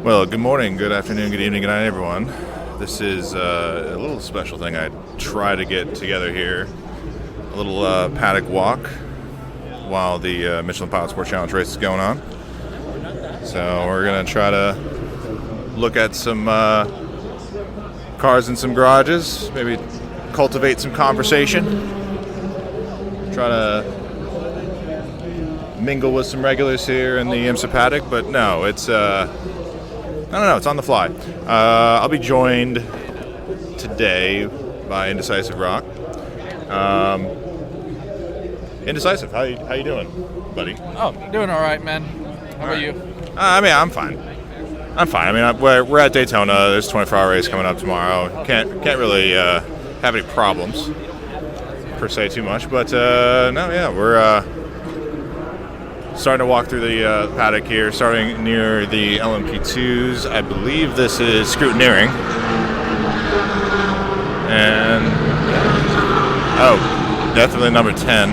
Well, good morning, good afternoon, good evening, good night, everyone. This is a little special thing I try to get together here. A little paddock walk while the Michelin Pilot Sport Challenge race is going on. So we're going to try to look at some cars in some garages, maybe cultivate some conversation, try to mingle with some regulars here in the IMSA paddock, but no, it's it's on the fly. I'll be joined today by Indecisiverock. Indecisive, how you doing, buddy? Oh, doing all right, man. How about you? I'm fine. We're at Daytona. There's a 24-hour race coming up tomorrow. Can't really have any problems per se too much, but we're starting to walk through the paddock here, starting near the LMP2s. I believe this is scrutineering. And, definitely number 10,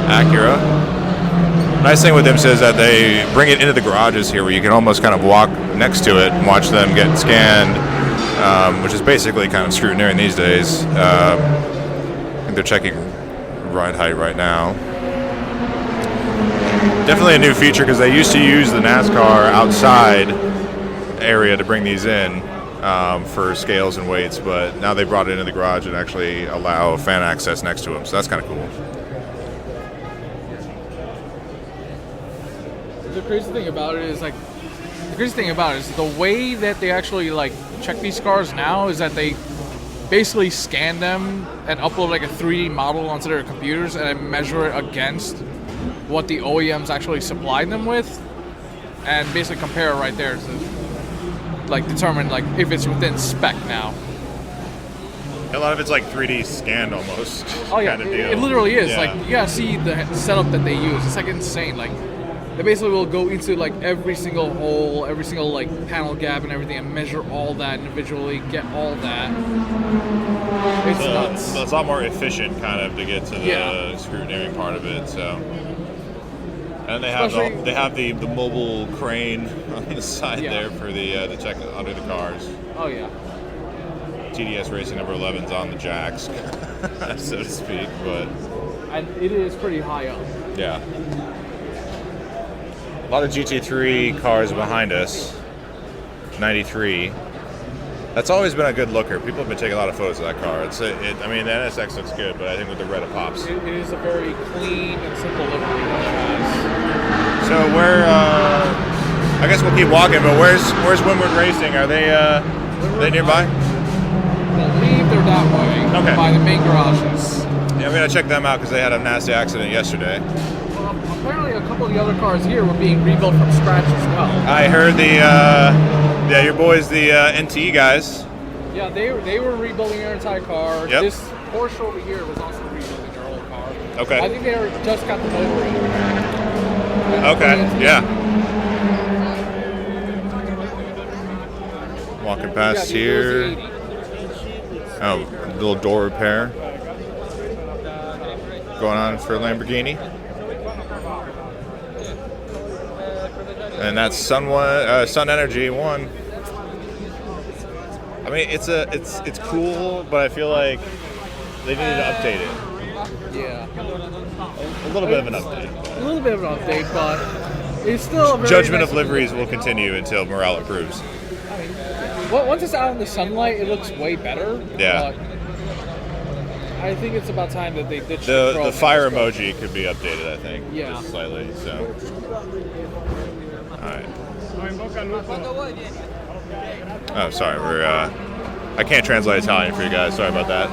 Acura. Nice thing with them is that they bring it into the garages here where you can almost kind of walk next to it and watch them get scanned, which is basically kind of scrutineering these days. I think they're checking ride height right now. Definitely a new feature because they used to use the NASCAR outside area to bring these in for scales and weights, but now they brought it into the garage and actually allow fan access next to them, so that's kind of cool. The crazy thing about it is the way that they actually check these cars now is that they basically scan them and upload like a 3D model onto their computers and then measure it against what the OEMs actually supplied them with, and basically compare it right there to determine if it's within spec now. A lot of it's like 3D scanned almost. Oh yeah, kind of deal. It literally is. Yeah. You gotta see the setup that they use. It's insane. They basically will go into every single hole, every single panel gap and everything, and measure all that individually, get all that. It's nuts. So it's a lot more efficient kind of to get to the scrutineering part of it. So, and they have the mobile crane on the side there for the check under the cars. Oh yeah. TDS Racing number 11's on the jacks, so to speak, and it is pretty high up. Yeah. A lot of GT3 cars behind us. 93. That's always been a good looker. People have been taking a lot of photos of that car. The NSX looks good, but I think with the red it pops. It is a very clean and simple livery that So I guess we'll keep walking, but where's Windward Racing? Are they nearby? I believe they're that way. Okay. By the main garages. Yeah, I'm gonna check them out because they had a nasty accident yesterday. Apparently a couple of the other cars here were being rebuilt from scratch as well. I heard your boys, the NTE guys. Yeah, they were rebuilding their entire car. Yep. This Porsche over here was also rebuilding their whole car. Okay. I think they just got the motor in. Okay, yeah. Walking past here. Oh, little door repair going on for Lamborghini. And that's Sun Energy 1. I mean, it's cool, but I feel like they needed to update it. Yeah. A little bit of an update. A little bit of an update, but it's still a very Judgment nice of liveries will continue until morale improves. Once it's out in the sunlight, it looks way better. Yeah. But I think it's about time that they ditch the fire emoji could be updated, I think. Yeah. Just slightly, so. Alright. Oh, sorry, I can't translate Italian for you guys, sorry about that.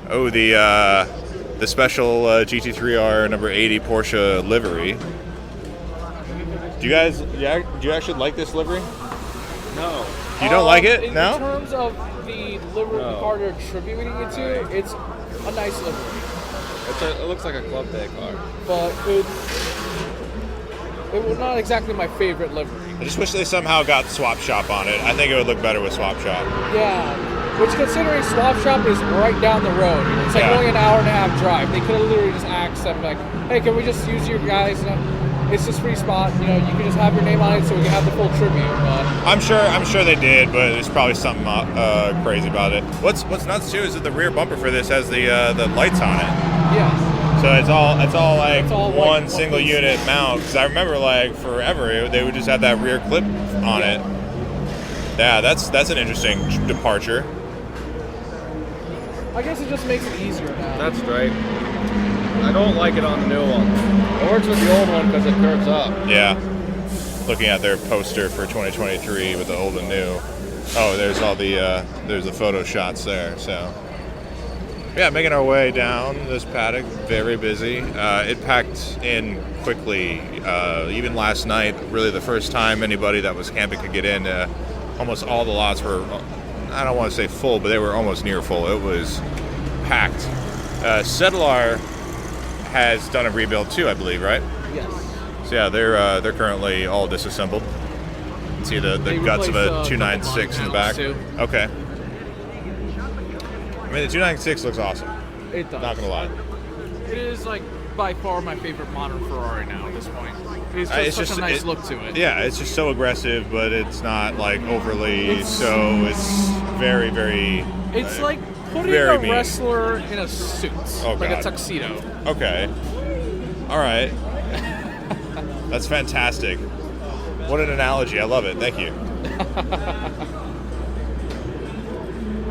Oh, the special GT3R number 80 Porsche livery. Do you actually like this livery? No. You don't like it? No? In terms of the livery the car they're attributing it to, it's a nice livery. It looks like a club day car. But it was not exactly my favorite livery. I just wish they somehow got Swap Shop on it. I think it would look better with Swap Shop. Yeah. Which, considering Swap Shop is right down the road, it's only an hour and a half drive. They could have literally just asked them, hey, can we just use your guys? it's just free spot. You know, you can just have your name on it, so we can have the full tribute. But I'm sure they did, but there's probably something crazy about it. What's nuts too is that the rear bumper for this has the lights on it. yeah, So it's all like one like single piece. unit mount. Because I remember like forever they would just have that rear clip on it. Yeah, that's an interesting departure. I guess it just makes it easier now. That's right. I don't like it on the new one. It works with the old one because it curves up. Yeah. Looking at their poster for 2023 with the old and new. Oh, there's all the there's the photo shots there. So yeah, making our way down this paddock, very busy. It packed in quickly. Even last night, really the first time anybody that was camping could get in. Almost all the lots were, I don't want to say full, but they were almost near full. It was packed. Settlar has done a rebuild too, I believe, right? Yes. So yeah, they're currently all disassembled. You can see the guts of a 296 in the back. Too. Okay. I mean, the 296 looks awesome. It does. Not gonna lie. It is like by far my favorite modern Ferrari now at this point. It's such a nice look to it. Yeah, it's just so aggressive, but it's not like overly. It's very, very. It's like putting very a mean. wrestler in a suit, like God. a tuxedo. Okay. All right. That's fantastic. What an analogy. I love it. Thank you.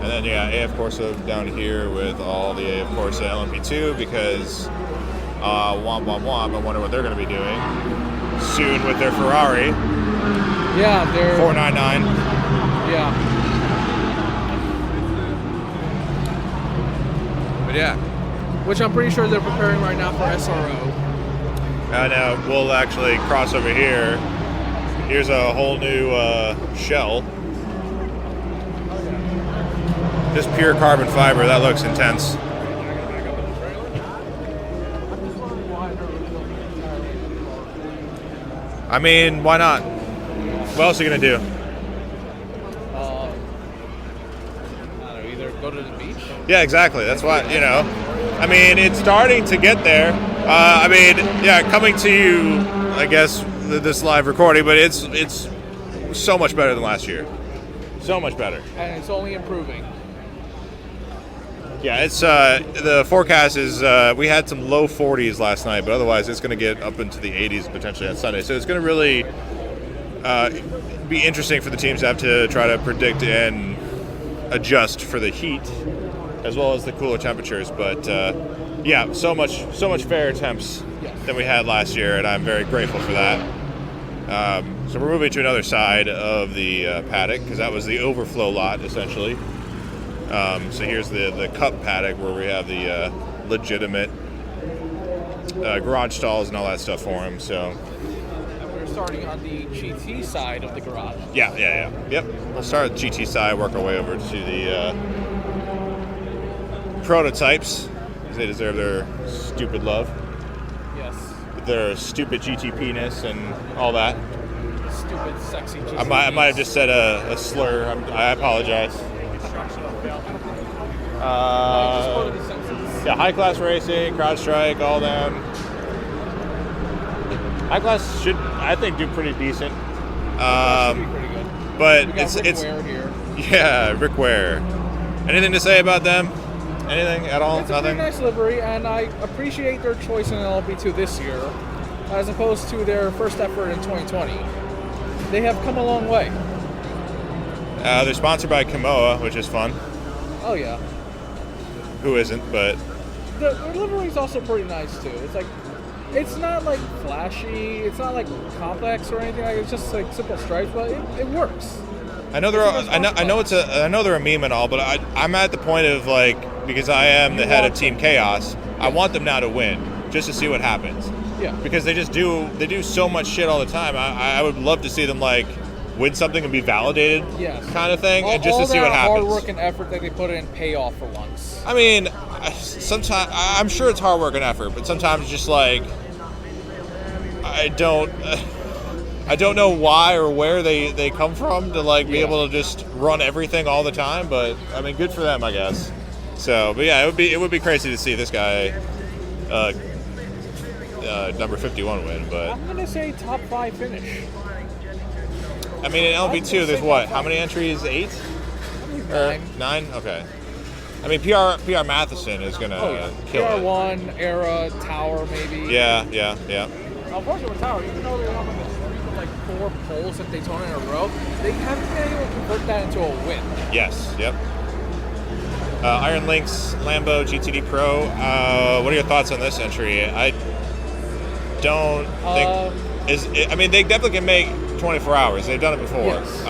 And then, yeah, AF Corsa down here with all the AF Corsa LMP2 because womp womp womp. I wonder what they're going to be doing soon with their Ferrari. Yeah, they're 499. Yeah. But yeah. Which I'm pretty sure they're preparing right now for SRO. Now we'll actually cross over here. Here's a whole new shell. Just pure carbon fiber. That looks intense. I mean, why not? What else are you gonna do? I don't know, either go to the beach. Yeah, exactly. That's why, you know. I mean, it's starting to get there. I mean, yeah, coming to you, I guess, this live recording, but it's so much better than last year. So much better. And it's only improving. Yeah, it's the forecast is we had some low 40s last night, but otherwise it's going to get up into the 80s potentially on Sunday. So it's going to really be interesting for the teams to have to try to predict and adjust for the heat as well as the cooler temperatures. But yeah, so much fairer temps than we had last year, and I'm very grateful for that. So we're moving to another side of the paddock because that was the overflow lot essentially. So here's the cup paddock where we have the legitimate garage stalls and all that stuff for them. So And we're starting on the GT side of the garage. yeah. Yep. We'll start at GT side, work our way over to the prototypes. They deserve their stupid love. Yes. Their stupid GT penis and all that. Stupid, sexy GT. I might have just said a slur. I apologize. Just go to the Simpsons. Yeah, high class racing, CrowdStrike, all them. High class should, I think, do pretty decent. Should be pretty good. But We got Rick it's Ware here. yeah, Rick Ware. Anything to say about them? Anything at all? It's a Nothing. pretty nice livery, and I appreciate their choice in LP2 this year, as opposed to their first effort in 2020. They have come a long way. They're sponsored by Kamoa, which is fun. Oh yeah. Who isn't? But Their livery is also pretty nice too. It's like, it's not like flashy, it's not like complex or anything. Like, it's just like simple stripes, but it works. I know they're. I know it's a. I know they're a meme and all, but I'm at the point of like, because I am the head of Team Chaos. I want them now to win, just to see what happens. Yeah. Because they do so much shit all the time. I would love to see them like win something and be validated, Yes. kind of thing, and just to see what All happens. that hard work and effort that they put in pay off for once. I mean, sometimes I'm sure it's hard work and effort, but sometimes it's just like I don't know why or where they come from to like be able to just run everything all the time. But I mean, good for them, I guess. So, but yeah, it would be crazy to see this guy number 51 win, but I'm gonna say top 5 finish. I mean, in LB2, there's what? How many entries? 8? Or 9. 9? Okay. I mean, PR Matheson is gonna kill it. PR1, Era, Tower, maybe. Yeah. Unfortunately, with Tower, even though they have like a streak of like 4 poles at Daytona in a row, they haven't been able to convert that into a win. Yes. Yep. Iron Lynx Lambo GTD Pro. What are your thoughts on this entry? I don't think I mean, they definitely can make 24 hours. They've done it before. Yes.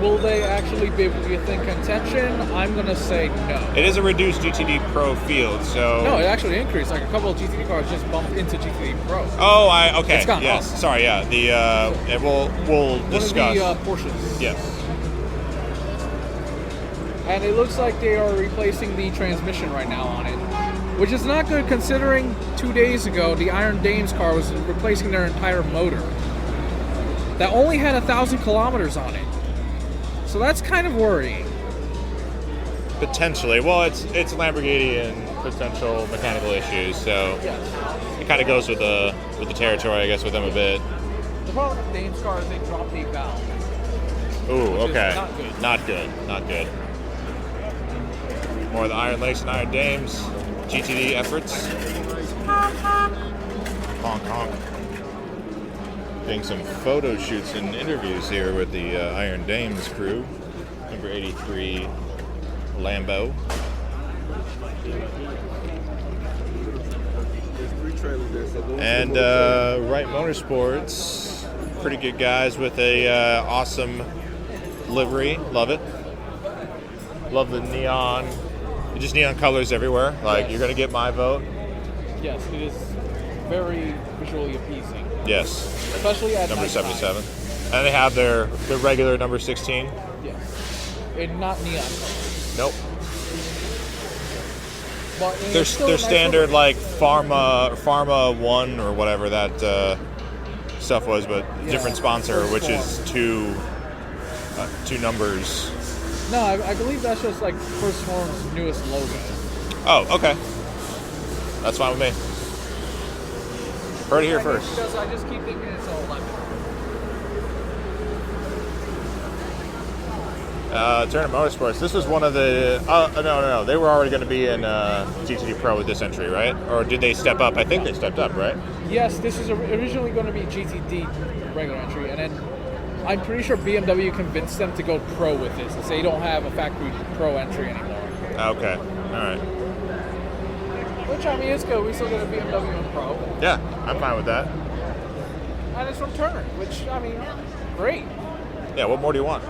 Will they actually be within contention? I'm gonna say no. It is a reduced GTD Pro field, so No, it actually increased. Like a couple of GTD cars just bumped into GTD Pro. Oh, okay. It's gone yes. up. Sorry. Yeah. And we'll discuss. One of the Porsches. Yes. And it looks like they are replacing the transmission right now on it, which is not good considering 2 days ago the Iron Dames car was replacing their entire motor that only had 1,000 kilometers on it. So that's kind of worrying. Potentially. Well, it's Lamborghini and potential mechanical issues, so Yes. it kind of goes with the territory, I guess, with them a bit. The problem with the Dames car is they dropped the valve. Ooh, Which is okay. not good. Not good. More of the Iron Lakes and Iron Dames GTD efforts. Honk honk. Doing some photo shoots and interviews here with the Iron Dames crew. Number 83 Lambo. And Wright Motorsports, pretty good guys with a awesome livery. Love it. Love the neon, just neon colors everywhere. Like, you're gonna get my vote. Yes, it is very visually appeasing. Yes. Especially at Number nighttime. 77. And they have their regular number 16. Yes. And not neon colors. Nope. But Their it's still a nice standard little- like Pharma 1 or whatever that stuff was, but different sponsor, which is two numbers. No, I believe that's just like First Form's newest logo. Oh, okay. That's fine with me. Heard it here I first. Because I just keep thinking it's 11. Turner Motorsports. This was one of the. No. They were already going to be in GTD Pro with this entry, right? Or did they step up? I think they stepped up, right? Yes, this is originally going to be GTD regular entry, and then I'm pretty sure BMW convinced them to go pro with this, since they don't have a factory pro entry anymore. Okay. All right. Which, I mean, it's good. We still get a BMW in pro. Yeah, I'm fine with that. And it's from Turner, which, I mean, great. Yeah. What more do you want?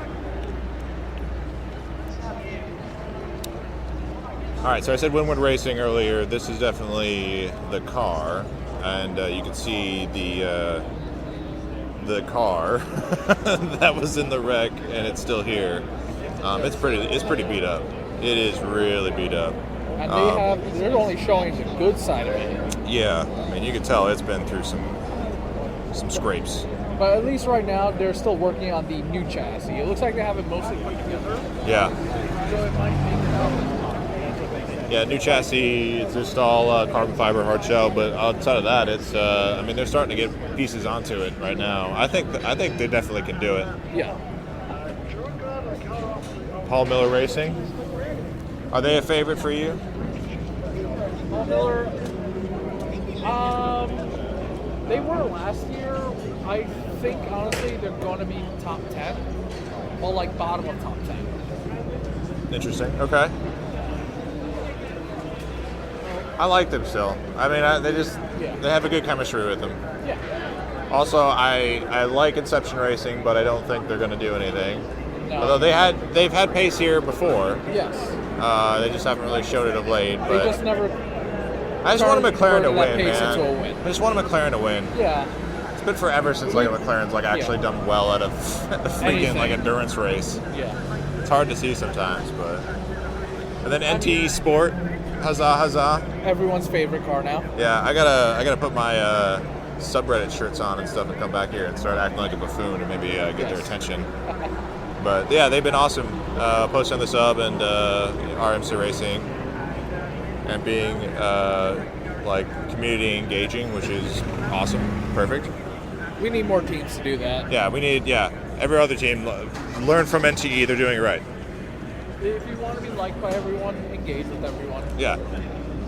All right, so I said Winwood Racing earlier. This is definitely the car, and you can see the car that was in the wreck, and it's still here. It's pretty beat up. It is really beat up. And they're only showing the good side of it. Yeah, I mean, you can tell it's been through some scrapes. But at least right now, they're still working on the new chassis. It looks like they have it mostly put together. Yeah. So it might make it out. Yeah, new chassis. It's just all carbon fiber hard shell, but outside of that, it's. I mean, they're starting to get pieces onto it right now. I think they definitely can do it. Yeah. Paul Miller Racing. Are they a favorite for you? Paul Miller. They were last year. I think honestly they're going to be top 10, or like bottom of top 10. Interesting. Okay. I like them still. I mean, they have a good chemistry with them. Yeah. Also, I like Inception Racing, but I don't think they're going to do anything. No. Although they've had pace here before. Yes. They just haven't really showed it of late. They But just never. I just want a McLaren to converted that win, pace man. into a win. I just want a McLaren to win. Yeah. It's been forever since like a McLaren's like actually done well at a freaking Anything. like endurance race. Yeah. It's hard to see sometimes, but. And then NT Sport, huzzah, huzzah. Everyone's favorite car now. Yeah, I gotta put my subreddit shirts on and stuff and come back here and start acting like a buffoon and maybe get their attention. But yeah, they've been awesome posting on the sub and RMC Racing and being like community engaging, which is awesome. Perfect. We need more teams to do that. Yeah, we need every other team learn from NTE. They're doing it right. If you want to be liked by everyone, engage with everyone. Yeah.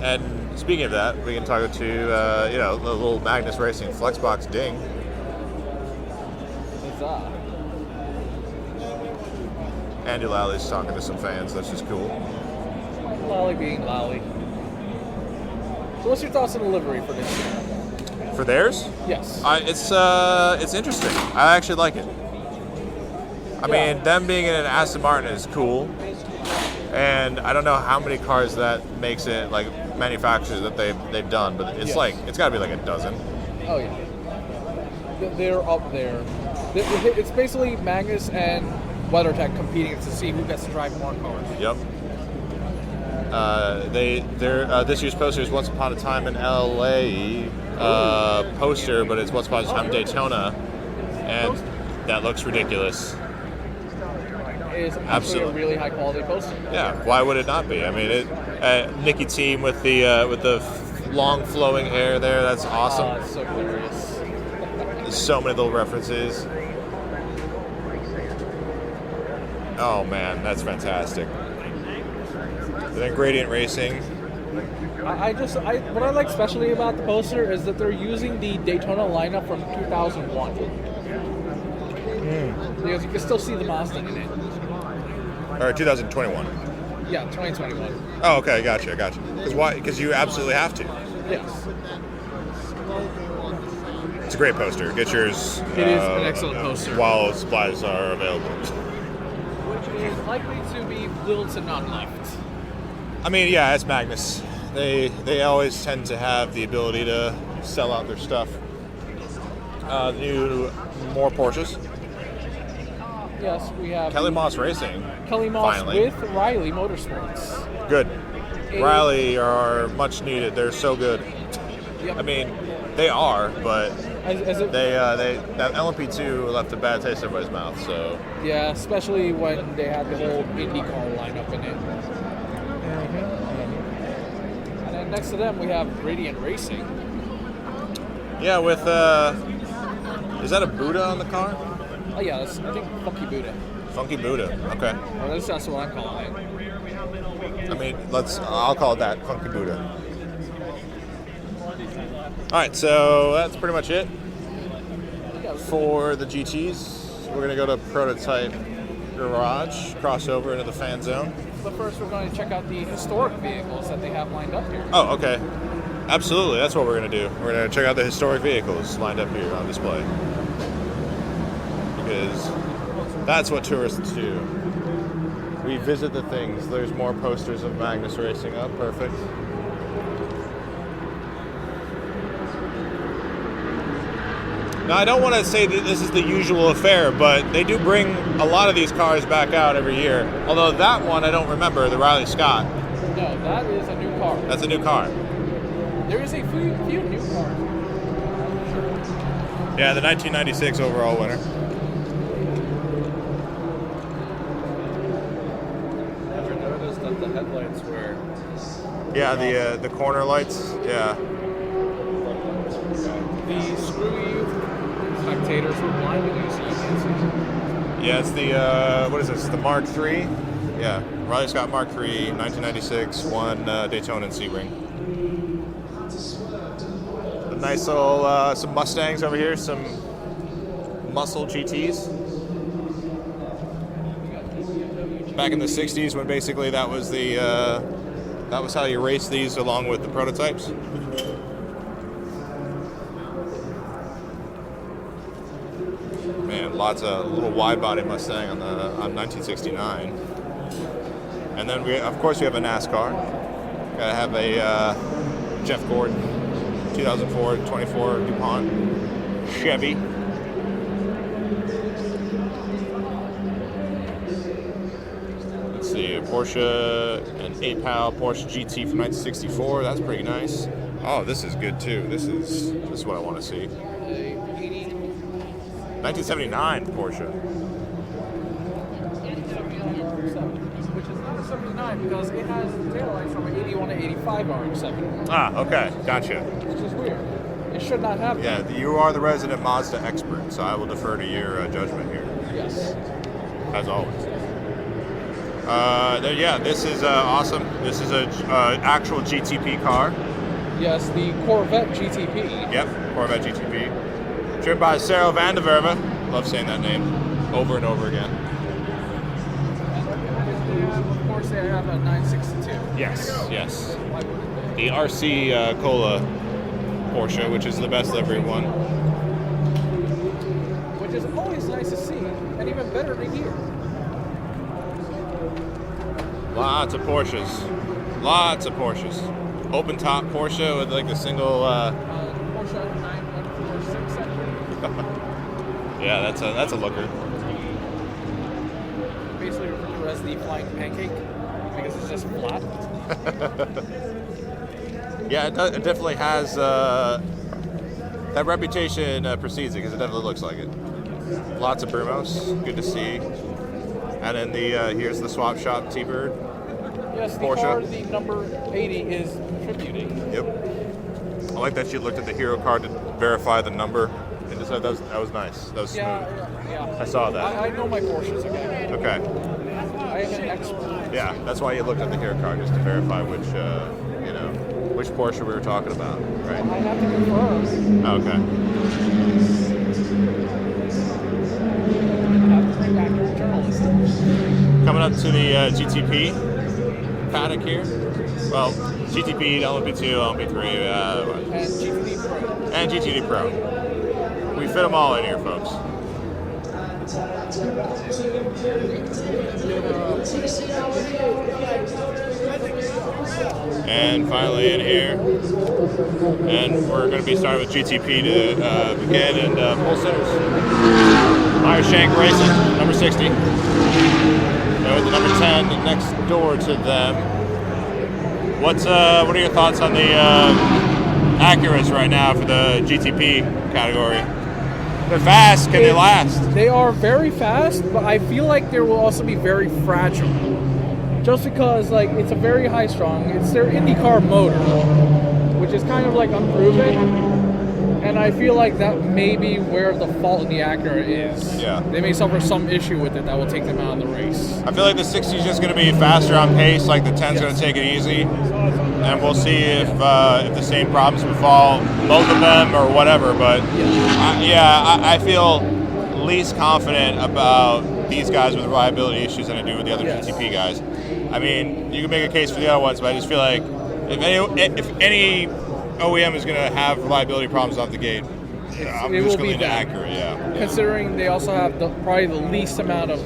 And speaking of that, we can talk to the little Magnus Racing Flexbox ding. Huzzah. Andy Lally's talking to some fans. That's just cool. Lally being Lally. So what's your thoughts on the livery for this year? For theirs? Yes. It's interesting. I actually like it. I mean, them being in an Aston Martin is cool. And I don't know how many cars that makes it, like manufacturers that they've done, but it's it's got to be like a dozen. Oh yeah. They're up there. It's basically Magnus and WeatherTech competing to see who gets to drive more cars. Yep. This year's poster is Once Upon a Time in LA poster, but it's Once Upon a Time in Daytona, and that looks ridiculous. It is actually a really high quality poster. Yeah, why would it not be? I mean, Nicky Team with the long flowing hair there. That's awesome. It's so hilarious. There's so many little references. Oh man, that's fantastic. And then Gradient Racing. What I like especially about the poster is that they're using the Daytona lineup from 2001. Because you can still see the Mazda in it. Or 2021. Yeah, 2021. Oh, okay, gotcha. Because why? Because you absolutely have to. Yes. It's a great poster. Get yours. It is an excellent poster. While supplies are available. Which is likely to be little to none left. I mean, yeah, it's Magnus. They always tend to have the ability to sell out their stuff. More Porsches. Yes, we have Kelly Moss Racing. Kelly Moss finally. with Riley Motorsports. Good. Riley are much needed. They're so good. Yep. I mean, they are, but that LMP2 left a bad taste in everybody's mouth. So yeah, especially when they had the whole IndyCar lineup in it. And then next to them we have Radiant Racing. yeah, with is that a Buddha on the car? Oh yeah, that's, I think Funky Buddha. Funky Buddha. Okay. Or that's what I'm calling it. I mean, I'll call it that, Funky Buddha. All right, so that's pretty much it for the GTs. We're gonna go to Prototype Garage, cross over into the fan zone. But first we're going to check out the historic vehicles that they have lined up here. Oh, okay. Absolutely, that's what we're gonna do. We're gonna check out the historic vehicles lined up here on display. Because that's what tourists do. We visit the things. There's more posters of Magnus Racing up. Perfect. Now, I don't want to say that this is the usual affair, but they do bring a lot of these cars back out every year. Although that one I don't remember, the Riley Scott. No, that is a new car. That's a new car. There is a few new cars. Yeah, the 1996 overall winner. Never noticed that the headlights were. Yeah, the corner lights. Yeah. The screwy spectators were blinding you, so you can't see. Yeah, it's the what is this? The Mark III. Yeah, Riley Scott Mark III, 1996, won Daytona and Sebring. A nice little some Mustangs over here, some muscle GTs. Back in the '60s, when basically that was how you race these along with the prototypes. Man, lots of little wide body Mustang on 1969. And then we have a NASCAR. Gotta have a Jeff Gordon 2004 24 DuPont Chevy. Let's see, a Porsche, an 8-PAL Porsche GT from 1964. That's pretty nice. Oh, this is good too. This is what I want to see. 1979 Porsche. which is not a 79 because it has taillights from an 81 to 85 RX-7. Ah, okay, gotcha. Which is weird. It should not have that. Yeah, you are the resident Mazda expert, so I will defer to your judgment here, Yes. as always. Yeah, this is awesome. This is a actual GTP car. Yes, the Corvette GTP. Yep, Corvette GTP. Driven by Sarah van der Verve. Love saying that name over and over again. Of course, they have a 962. Yes. The RC Cola Porsche, which is the best livery one. Which is always nice to see, and even better to hear. Lots of Porsches. Open top Porsche with like a single. Porsche 9146, I believe. Yeah, that's a looker. Basically referred to as the flying pancake because it's just flat. Yeah, it definitely has that reputation precedes it because it definitely looks like it. Lots of Brumos, good to see. And then here's the swap shop T-Bird. Yes, the Porsche. car, the number 80 is contributing. Yep. I like that you looked at the hero card to verify the number. And just that was nice. That was smooth. Yeah. I saw that. I know my Porsches again. Okay. I am an expert. Yeah, that's why you looked at the hero card just to verify which Porsche we were talking about, right? I have to confirm. Okay. I have to bring back your journalist. Coming up to the GTP paddock here. Well, GTP, LMP2, LMP3, And GTD Pro. and GTD Pro. We fit them all in here, folks. And finally in here. And we're going to be starting with GTP to begin and pull sitters. Meyershank Racing, number 60. And with the number 10 next door to them. What are your thoughts on the Acuras right now for the GTP category? They're fast. Can they last? They are very fast, but I feel like they will also be very fragile. Just because, like, it's a very high strung. It's their IndyCar motor, which is kind of like unproven. And I feel like that may be where the fault in the Acura is. Yeah. They may suffer some issue with it that will take them out of the race. I feel like the 60 is just going to be faster on pace, like the 10's going to take it easy. And we'll see if the same problems befall both of them or whatever. But I feel least confident about these guys with reliability issues than I do with the other GTP guys. I mean, you can make a case for the other ones, but I just feel like if any OEM is going to have reliability problems off the gate, I'm just going to lean to Acura, Considering they also have probably the least amount of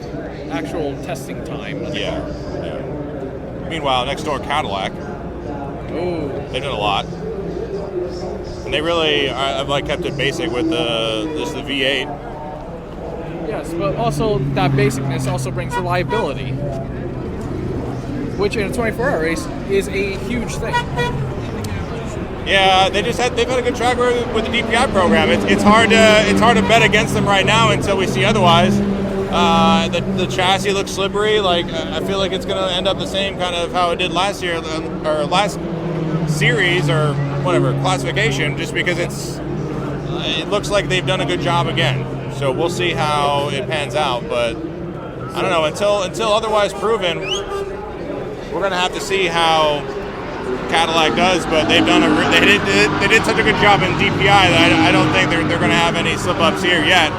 actual testing time. Yeah. Meanwhile, next door Cadillac, they did a lot, and they really have like kept it basic with the V8. Yes, but also that basicness also brings reliability, which in a 24-hour race is a huge thing. Yeah, they've had a good track record with the DPI program. It's hard to bet against them right now until we see otherwise. The chassis looks slippery. Like I feel like it's going to end up the same kind of how it did last year or last series or whatever classification. Just because it looks like they've done a good job again. So we'll see how it pans out. But I don't know until otherwise proven. We're going to have to see how Cadillac does, but they did such a good job in DPI that I don't think they're going to have any slip-ups here yet,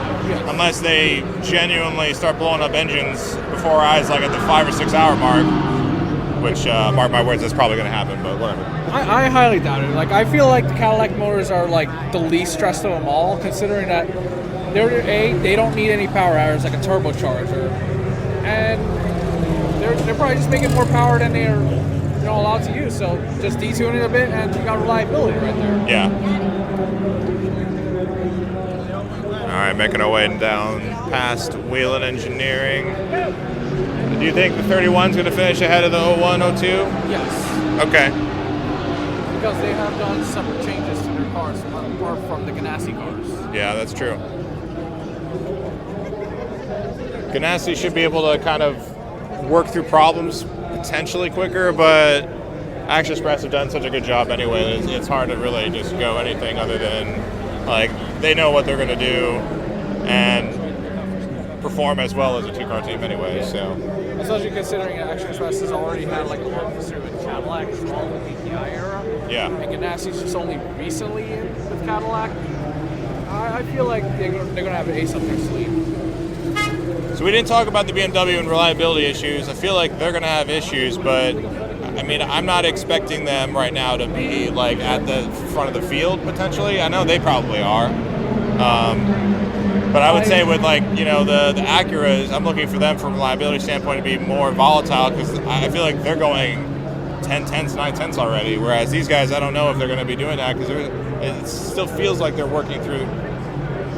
unless they genuinely start blowing up engines before our eyes, like at the 5 or 6 hour mark, which, mark my words, that's probably going to happen, but whatever. I highly doubt it. Like, I feel like the Cadillac motors are, like, the least stressed of them all, considering that they don't need any power hours like a turbocharger, and they're probably just making more power than they're allowed to use, so just detune it a bit and you got reliability right there. Yeah. Alright, making our way down past Whelen Engineering. Do you think the 31's going to finish ahead of the 01, 02? Yes. Okay. Because they have done separate changes to their cars apart from the Ganassi cars. Yeah, that's true. Ganassi should be able to kind of work through problems potentially quicker, but Action Express have done such a good job anyway. It's hard to really just go anything other than like they know what they're going to do and perform as well as a two-car team anyway. So, especially considering Action Express has already had like a long history with Cadillac as well in the DPI era. Yeah. And Ganassi's just only recently in with Cadillac. I feel like they're gonna have an ace up their sleeve. So we didn't talk about the BMW and reliability issues. I feel like they're going to have issues, but I mean, I'm not expecting them right now to be like at the front of the field potentially. I know they probably are. But I would say with like, you know, the Acuras, I'm looking for them from a reliability standpoint to be more volatile because I feel like they're going 10-10s, 9-10s already, whereas these guys, I don't know if they're going to be doing that because it still feels like they're working through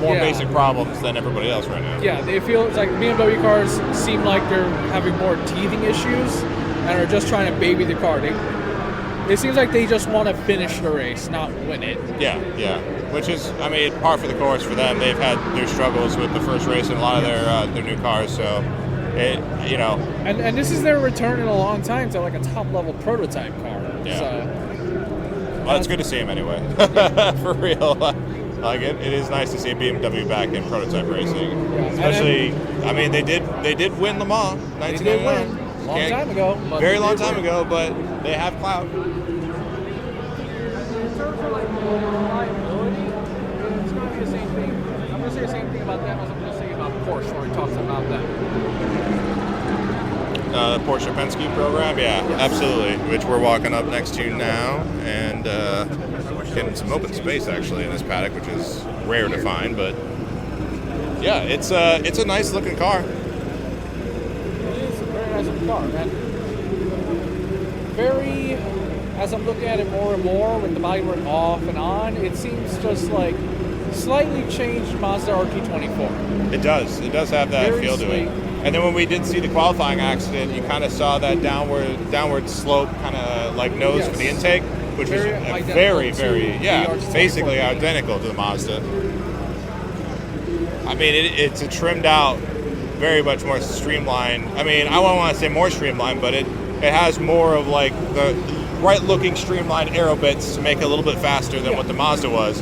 more basic problems than everybody else right now. Yeah, they feel it's like BMW cars seem like they're having more teething issues and are just trying to baby the car. It seems like they just want to finish the race, not win it. Yeah, which is, I mean, par for the course for them. They've had their struggles with the first race in a lot of their new cars, so it, you know. And this is their return in a long time to like a top level prototype car. Yeah. So, well, it's good to see him anyway. For real. Like it is nice to see BMW back in prototype racing, especially. I mean, they did win Le Mans, 1999. They did win long time ago. Very long time ago, but they have clout. In terms of like reliability, it's going to be the same thing. I'm going to say the same thing about them as I'm going to say about Porsche when we talked about them. The Porsche Penske program, yeah, absolutely. Which we're walking up next to now, and getting some open space actually in this paddock, which is rare to find. But yeah, it's a nice looking car. It is a very nice looking car, and very. As I'm looking at it more and more with the body work off and on, it seems just like slightly changed Mazda RT24. It does have that very feel sweet. to it. And then when we did see the qualifying accident, you kind of saw that downward slope kind of like nose for the intake, which was very, basically identical to the Mazda. I mean, it's a trimmed out, very much more streamlined. I mean, I won't want to say more streamlined, but it has more of like the right looking streamlined aero bits to make it a little bit faster than what the Mazda was.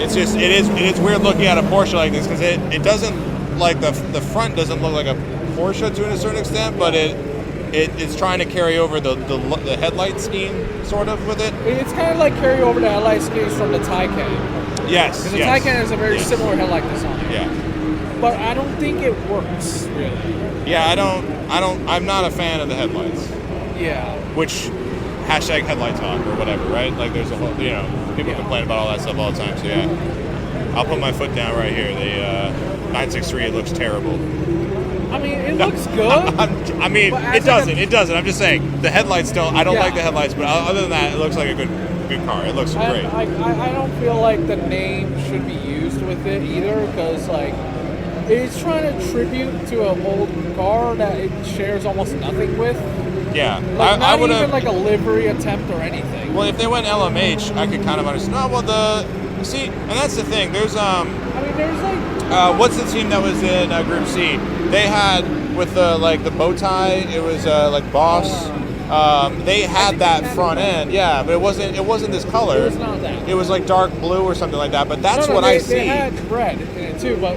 It's just, it is weird looking at a Porsche like this because it doesn't, like the front doesn't look like a Porsche to a certain extent, but it's trying to carry over the headlight scheme sort of with it. It's kind of like carry over the headlight schemes from the Taycan. Yes, because the Taycan has a very similar headlight design. Yeah, but I don't think it works really. Yeah, I'm not a fan of the headlights. Yeah. Which #headlight talk or whatever, right? Like there's a whole, you know, people complain about all that stuff all the time. So yeah, I'll put my foot down right here. The 963 looks terrible. I mean, it looks good. I mean, it doesn't. I'm just saying the headlights don't. I don't like the headlights, but other than that, it looks like a good car. It looks great. I don't feel like the name should be used with it either, because like it's trying to tribute to an old car that it shares almost nothing with. Yeah, like, not even like a livery attempt or anything. Well, if they went LMH, I could kind of understand. No, well, see, and that's the thing. There's I mean, there's like what's the team that was in Group C? They had with the bow tie. It was like Boss. They had that front end, but it wasn't this color. It was not that. It was like dark blue or something like that. But that's what I see. They had red in it too, but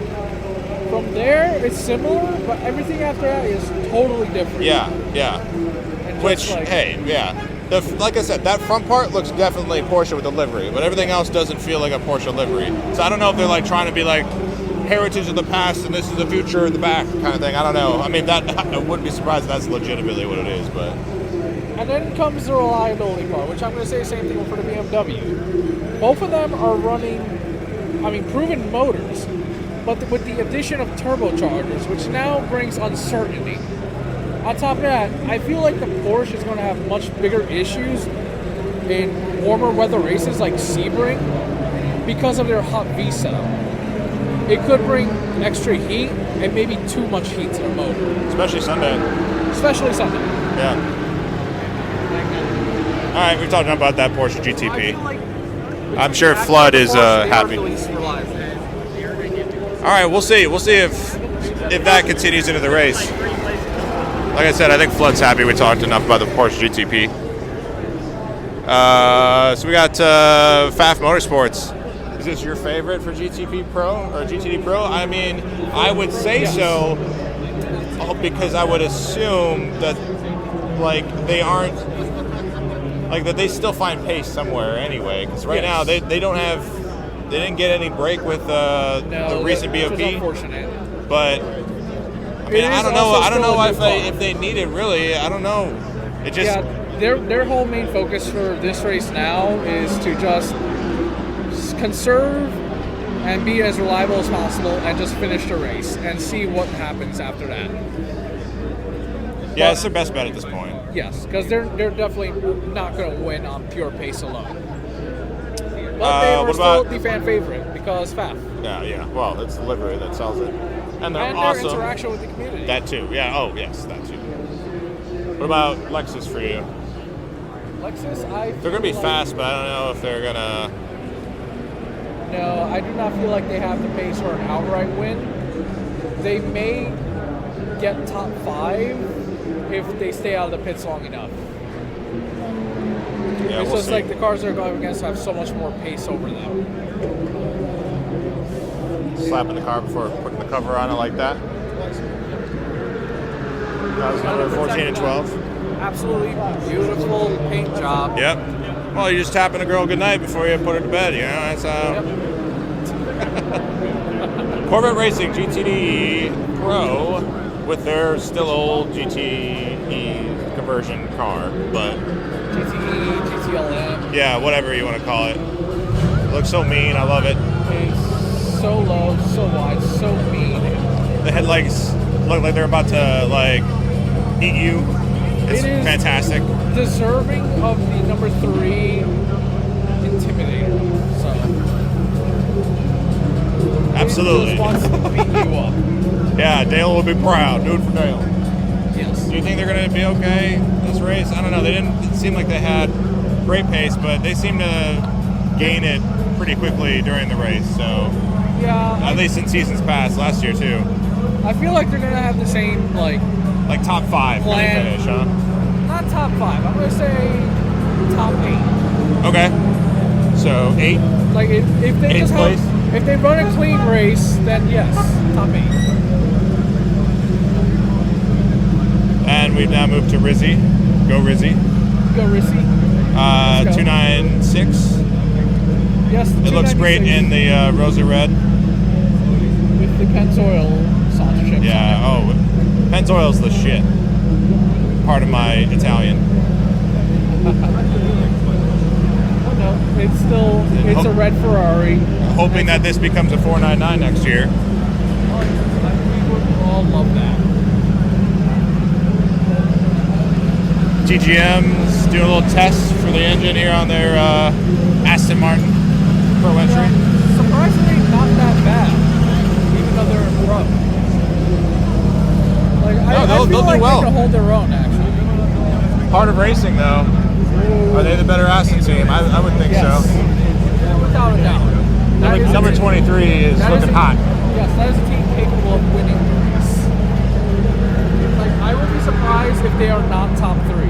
from there it's similar. But everything after that is totally different. Yeah. Which, like like I said, that front part looks definitely Porsche with a livery, but everything else doesn't feel like a Porsche livery. So I don't know if they're like trying to be like heritage of the past and this is the future in the back kind of thing. I don't know. I mean, I wouldn't be surprised if that's legitimately what it is, but. And then comes the reliability part, which I'm going to say the same thing for the BMW. Both of them are running, proven motors, but with the addition of turbochargers, which now brings uncertainty. On top of that, I feel like the Porsche is going to have much bigger issues in warmer weather races like Sebring because of their hot V setup. It could bring extra heat and maybe too much heat to the motor. Especially Sunday. Yeah. All right, we're talking about that Porsche GTP. I'm sure Flood is happy. All right, we'll see. We'll see if if that continues into the race. Like I said, I think Flood's happy we talked enough about the Porsche GTP. So we got FAF Motorsports. Is this your favorite for GTP Pro or GTD Pro? I mean, I would say so, because I would assume that like they aren't like that they still find pace somewhere anyway. Because right now they didn't get any break with the recent BOP. Which is unfortunate. But I mean, I don't know if they need it really. I don't know. It just their whole main focus for this race now is to just conserve and be as reliable as possible and just finish the race and see what happens after that. Yeah, it's their best bet at this point. Yes, because they're definitely not going to win on pure pace alone. But they were still the fan favorite because FAF. Yeah. Well, it's the livery that sells it. And their awesome. Interaction with the community. That too. Yeah. Oh, yes, that too. What about Lexus for you? Lexus, they're going to be fast, but I don't know if they're going to... No, I do not feel like they have the pace for an outright win. They may get top 5 if they stay out of the pits long enough. Yeah, it's we'll just see. like the cars they're going against have so much more pace over them. Slapping the car before putting the cover on it like that. That was number 14 and 12. Absolutely beautiful paint job. Yep. Well, you're just tapping a girl goodnight before you put her to bed, you know? That's how... Yep. Corvette Racing GTD Pro with their still old GTE conversion car, but... GTE, GTLM. Yeah, whatever you want to call it. It looks so mean, I love it. It's so low, so wide, so mean. The headlights look like they're about to, like, eat you. It's fantastic. Deserving of the number 3 Intimidator. So absolutely. It wants to beat you up. Yeah, Dale will be proud. Do it for Dale. Yes. Do you think they're going to be okay this race? I don't know. They didn't seem like they had great pace, but they seem to gain it pretty quickly during the race. So yeah, at least in seasons past, last year too. I feel like they're going to have the same like top 5 when they finish, huh? Not top 5. I'm going to say top 8. Okay. So 8. Like if they just place. If they run a clean race, then yes, top 8. And we've now moved to Rizzy. Go Rizzy. Go Rizzy. 296. Yes. It looks great in the rosy red. With the Pennzoil sponsorship. Yeah. Oh, Pennzoil's the shit. Part of my Italian. No, it's a red Ferrari. Hoping that this becomes a 499 next year. We would all love that. GGM's doing a little test for the engine here on their Aston Martin Pro Entry. Yeah, surprisingly, not that bad, even though they're in Pro. Like, I feel they'll like do well. They can hold their own, actually. Part of racing, though. Are they the better Aston team? I would think so. Without a doubt. Number 23 is looking hot. Yes, that is a team capable of winning the race. Like, I would be surprised if they are not top 3.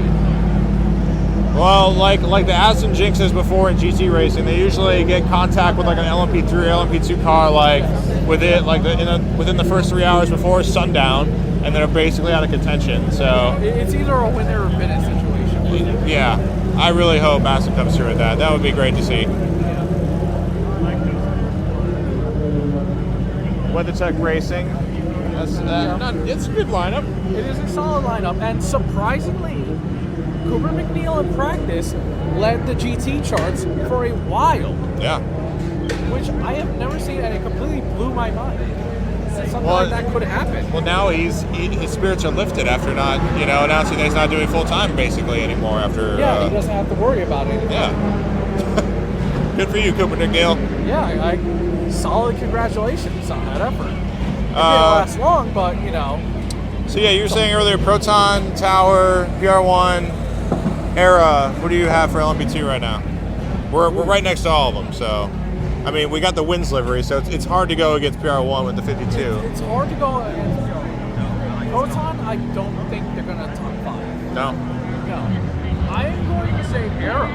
Well, like the Aston jinxes before in GT racing, they usually get contact with like an LMP3 or LMP2 car within the first 3 hours before sundown, and they're basically out of contention. So it's either a winner or finish situation. Yeah, I really hope Aston comes through with that. That would be great to see. WeatherTech Racing. It's a good lineup. It is a solid lineup, and surprisingly, Cooper McNeil in practice led the GT charts for a while. Yeah. Which I have never seen, and it completely blew my mind. Something like that could happen. Well, now his spirits are lifted after not, announcing that he's not doing full time basically anymore. After he doesn't have to worry about it anymore. Yeah. Good for you, Cooper McNeil. Yeah, solid congratulations on that effort. It didn't last long, but So yeah, you were saying earlier, Proton, Tower, PR1, Era. What do you have for LMP2 right now? We're right next to all of them, so. I mean, we got the Wins livery, so it's hard to go against PR1 with the 52. It's hard to go against PR1. Proton, I don't think they're going to top 5. No. No. I am going to say Era.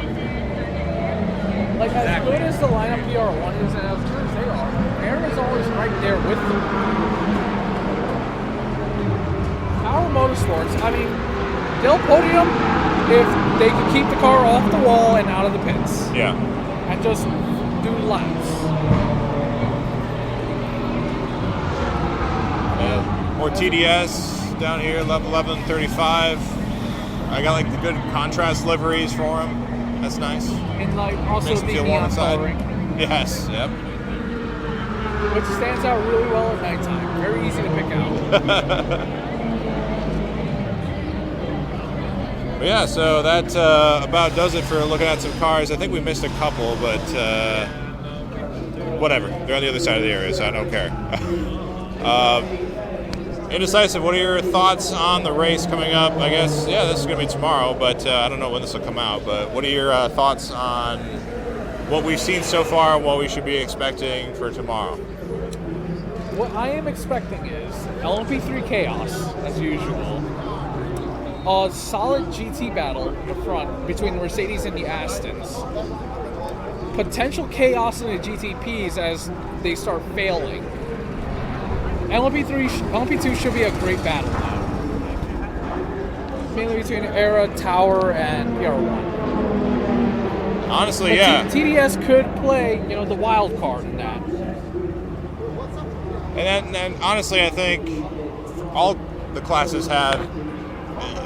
Like, as good as the lineup PR1 is and as good as they are, Era's always right there with them. Power Motorsports, I mean, they'll podium if they can keep the car off the wall and out of the pits. Yeah. And just do laps. More TDS down here, level 11, 35. I got like the good contrast liveries for them. That's nice. And like also Makes the them feel warm neon inside. coloring, Yes, yep. which stands out really well at nighttime. Very easy to pick out. But yeah, so that about does it for looking at some cars. I think we missed a couple, but whatever. They're on the other side of the area, so I don't care. Indecisive, what are your thoughts on the race coming up? I guess, yeah, this is going to be tomorrow, but I don't know when this will come out. But what are your thoughts on what we've seen so far and what we should be expecting for tomorrow? What I am expecting is LMP3 chaos, as usual. A solid GT battle in the front between the Mercedes and the Astons. Potential chaos in the GTPs as they start failing. LMP2 should be a great battle now. Mainly between Era, Tower, and PR1. Honestly, But yeah. TDS could play, the wild card in that. And honestly, I think all the classes have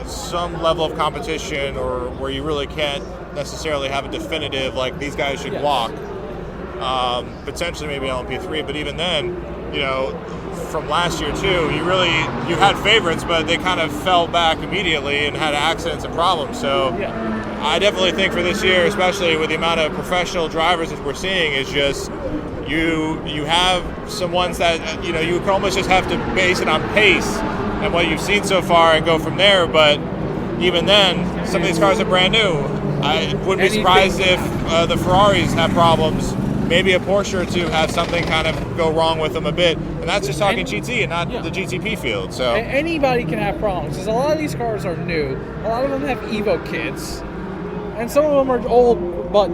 some level of competition or where you really can't necessarily have a definitive, like, these guys should walk. Potentially maybe LMP3, but even then, from last year too, you had favorites, but they kind of fell back immediately and had accidents and problems. So I definitely think for this year, especially with the amount of professional drivers that we're seeing, is just you have some ones that you can almost just have to base it on pace and what you've seen so far and go from there. But even then, some of these cars are brand new. I wouldn't be surprised if the Ferraris have problems. Maybe a Porsche or two have something kind of go wrong with them a bit. And that's just talking GT and not the GTP field. So anybody can have problems, because a lot of these cars are new. A lot of them have Evo kits. And some of them are old, but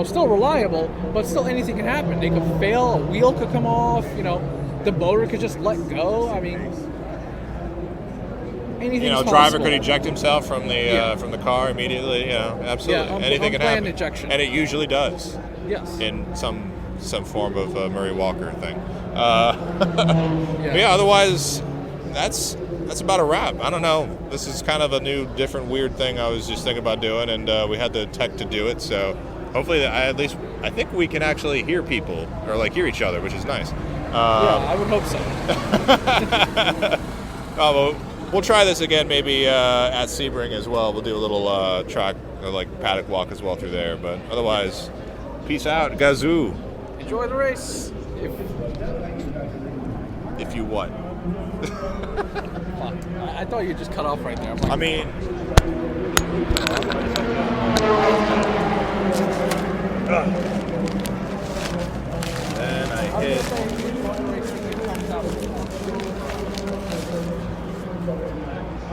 still reliable, but still anything can happen. They could fail, a wheel could come off, the motor could just let go. I mean, anything. Driver could eject himself from the car immediately. Absolutely. Anything can happen. Ejection. And it usually does. Yes. In some form of Murray Walker thing. But yeah, otherwise, that's about a wrap. I don't know. This is kind of a new, different, weird thing I was just thinking about doing, and we had the tech to do it. So hopefully, I think we can actually hear people or hear each other, which is nice. I would hope so. Well, we'll try this again maybe at Sebring as well. We'll do a little track or paddock walk as well through there. But otherwise, peace out, Gazoo. Enjoy the race. If you what? I thought you just cut off right there. I mean, then I hit